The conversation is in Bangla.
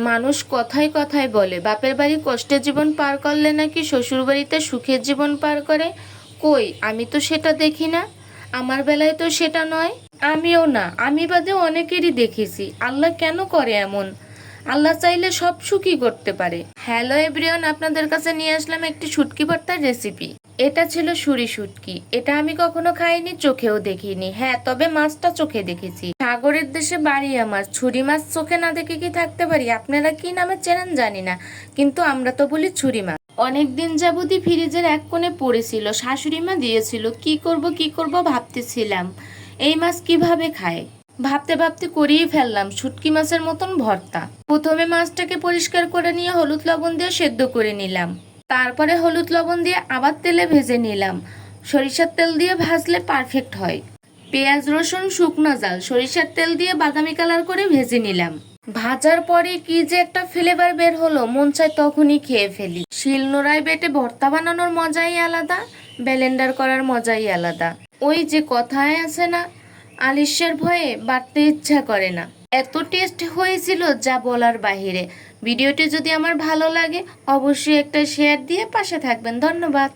মানুষ কথায় কথায় বলে বাপের বাড়ি কষ্টের জীবন পার করলে নাকি শ্বশুর বাড়িতে সুখের জীবন পার করে। কই, আমি তো সেটা দেখি না। আমার বেলায় তো সেটা নয়। আমিও না, আমি বাদে অনেকেরই দেখেছি। আল্লাহ কেন করে এমন? আল্লাহ চাইলে সব সুখই করতে পারে। হ্যালো এভরিওয়ান, আপনাদের কাছে নিয়ে আসলাম একটি শুটকি ভর্তার রেসিপি। এটা ছিল সুরি শুটকি। এটা আমি কখনো খাইনি, চোখেও দেখিনি। হ্যাঁ, তবে মাছটা চোখে দেখেছি। সাগরের দেশে বাড়ি আমার, ছুরি মাছ চোখে না দেখে কি থাকতে পারি? আপনারা কি নামে চেনেন জানি না, কিন্তু আমরা তো বলি ছুরি মাছ। অনেকদিন যাবতই ফ্রিজের এক কোণে পড়েছিল, শাশুড়ি মা দিয়েছিল। কি করব ভাবতেছিলাম, এই মাছ কিভাবে খায়। ভাবতে ভাবতে করেই ফেললাম শুটকি মাছের মতন ভর্তা। প্রথমে মাছটাকে পরিষ্কার করে নিয়ে হলুদ লবণ দিয়ে সেদ্ধ করে নিলাম। তারপরে হলুদ লবণ দিয়ে আবার তেলে ভেজে নিলাম। সরিষার তেল দিয়ে ভাজলে পারফেক্ট হয়। পেঁয়াজ রসুন শুকনো জাল সরিষার তেল দিয়ে বাদামি কালার করে ভেজে নিলাম। ভাজার পরে কি যে একটা ফ্লেভার বের হলো, মন চায় তখনই খেয়ে ফেলি। শিলনোড়ায় বেটে ভর্তা বানানোর মজাই আলাদা, ব্লেন্ডার করার মজাই আলাদা। ওই যে কথায় আছে না, আলিস্যার ভয়ে বাড়তে ইচ্ছা করে না। এত টেস্ট হয়েছিল যা বলার বাহিরে। ভিডিওটি যদি আমার ভালো লাগে অবশ্যই একটা শেয়ার দিয়ে পাশে থাকবেন। ধন্যবাদ।